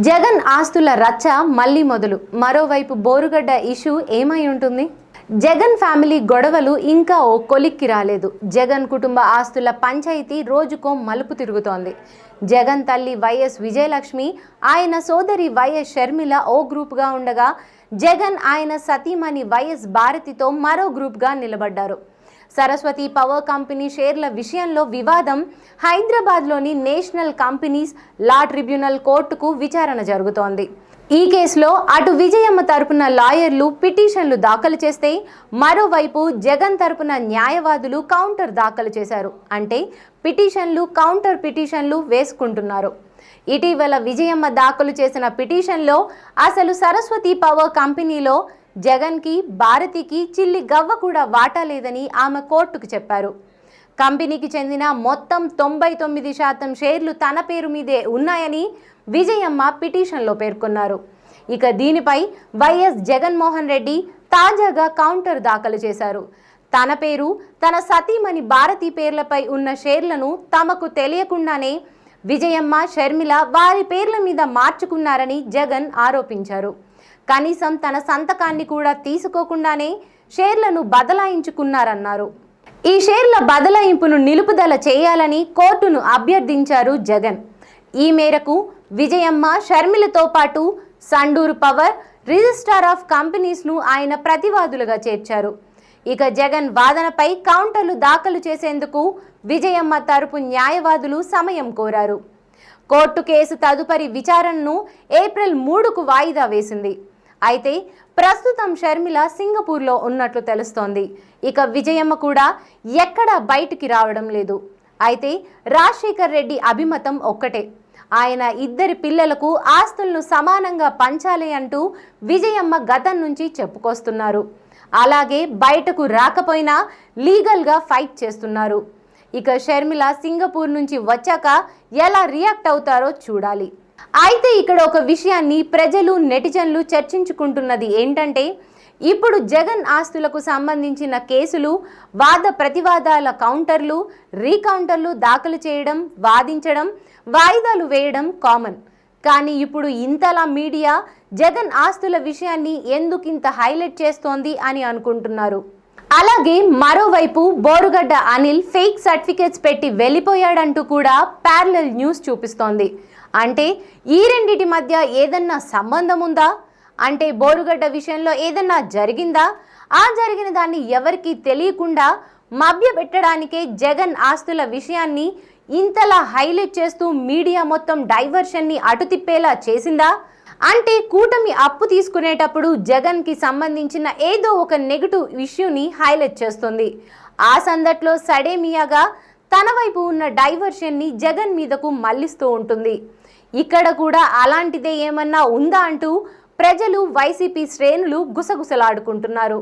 జగన్ ఆస్తుల రచ్చ మళ్ళీ మొదలు. మరోవైపు బోరుగడ్డ ఇష్యూ ఏమై ఉంటుంది? జగన్ ఫ్యామిలీ గొడవలు ఇంకా ఓ కొలిక్కి రాలేదు. జగన్ కుటుంబ ఆస్తుల పంచాయతీ రోజుకో మలుపు తిరుగుతోంది. జగన్ తల్లి వైఎస్ విజయలక్ష్మి, ఆయన సోదరి వైఎస్ షర్మిల ఓ గ్రూప్గా ఉండగా, జగన్ ఆయన సతీమణి వైఎస్ భారతితో మరో గ్రూప్గా నిలబడ్డారు. సరస్వతి పవర్ కంపెనీ షేర్ల విషయంలో వివాదం హైదరాబాద్లోని నేషనల్ కంపెనీస్ లా ట్రిబ్యునల్ కోర్టుకు విచారణ జరుగుతోంది. ఈ కేసులో అటు విజయమ్మ తరపున లాయర్లు పిటిషన్లు దాఖలు చేస్తే, మరోవైపు జగన్ తరపున న్యాయవాదులు కౌంటర్ దాఖలు చేశారు. అంటే పిటిషన్లు కౌంటర్ పిటిషన్లు వేసుకుంటున్నారు. ఇటీవల విజయమ్మ దాఖలు చేసిన పిటిషన్లో అసలు సరస్వతి పవర్ కంపెనీలో జగన్కి భారతికి చిల్లి గవ్వ కూడా వాటా లేదని ఆమె కోర్టుకు చెప్పారు. కంపెనీకి చెందిన మొత్తం 99% షేర్లు తన పేరు మీదే ఉన్నాయని విజయమ్మ పిటిషన్లో పేర్కొన్నారు. ఇక దీనిపై వైఎస్ జగన్మోహన్ రెడ్డి తాజాగా కౌంటర్ దాఖలు చేశారు. తన పేరు, తన సతీమణి భారతి పేర్లపై ఉన్న షేర్లను తమకు తెలియకుండానే విజయమ్మ, షర్మిల వారి పేర్ల మీద మార్చుకున్నారని జగన్ ఆరోపించారు. కనీసం తన సంతకాన్ని కూడా తీసుకోకుండానే షేర్లను బదలాయించుకున్నారన్నారు. ఈ షేర్ల బదలాయింపును నిలుపుదల చేయాలని కోర్టును అభ్యర్థించారు జగన్. ఈ మేరకు విజయమ్మ, షర్మిలతో పాటు సండూరు పవర్, రిజిస్ట్రార్ ఆఫ్ కంపెనీస్ను ఆయన ప్రతివాదులుగా చేర్చారు. ఇక జగన్ వాదనపై కౌంటర్లు దాఖలు చేసేందుకు విజయమ్మ తరపు న్యాయవాదులు సమయం కోరారు. కోర్టు కేసు తదుపరి విచారణను ఏప్రిల్ 3కు వాయిదా వేసింది. అయితే ప్రస్తుతం షర్మిల సింగపూర్లో ఉన్నట్లు తెలుస్తోంది. ఇక విజయమ్మ కూడా ఎక్కడా బయటికి రావడం లేదు. అయితే రాజశేఖర్ రెడ్డి అభిమతం ఒక్కటే, ఆయన ఇద్దరి పిల్లలకు ఆస్తులను సమానంగా పంచాలి అంటూ విజయమ్మ గతం నుంచి చెప్పుకొస్తున్నారు. అలాగే బయటకు రాకపోయినా లీగల్గా ఫైట్ చేస్తున్నారు. ఇక షర్మిల సింగపూర్ నుంచి వచ్చాక ఎలా రియాక్ట్ అవుతారో చూడాలి. అయితే ఇక్కడ ఒక విషయాన్ని ప్రజలు, నెటిజన్లు చర్చించుకుంటున్నది ఏంటంటే, ఇప్పుడు జగన్ ఆస్తులకు సంబంధించిన కేసులు, వాద ప్రతివాదాల కౌంటర్లు, రీకౌంటర్లు దాఖలు చేయడం, వాదించడం, వాయిదాలు వేయడం కామన్. కానీ ఇప్పుడు ఇంతలా మీడియా జగన్ ఆస్తుల విషయాన్ని ఎందుకింత హైలైట్ చేస్తోంది అని అనుకుంటున్నారు. అలాగే మరోవైపు బోరుగడ్డ అనిల్ ఫేక్ సర్టిఫికేట్స్ పెట్టి వెళ్ళిపోయాడంటూ కూడా ప్యారలల్ న్యూస్ చూపిస్తోంది. అంటే ఈ రెండిటి మధ్య ఏదన్నా సంబంధం ఉందా? అంటే బోరుగడ్డ విషయంలో ఏదన్నా జరిగిందా? ఆ జరిగిన దాన్ని ఎవరికి తెలియకుండా మభ్యపెట్టడానికే జగన్ ఆస్తుల విషయాన్ని ఇంతలా హైలైట్ చేస్తూ మీడియా మొత్తం డైవర్షన్ని అటు తిప్పేలా చేసిందా? అంటే కూటమి అప్పు తీసుకునేటప్పుడు జగన్కి సంబంధించిన ఏదో ఒక నెగటివ్ ఇష్యూని హైలైట్ చేస్తుంది. ఆ సందట్లో సడేమియాగా తన వైపు ఉన్న డైవర్షన్ని జగన్ మీదకు మళ్లిస్తూ ఉంటుంది. ఇక్కడ కూడా అలాంటిదే ఏమన్నా ఉందా అంటూ ప్రజలు, వైసీపీ శ్రేణులు గుసగుసలాడుకుంటున్నారు.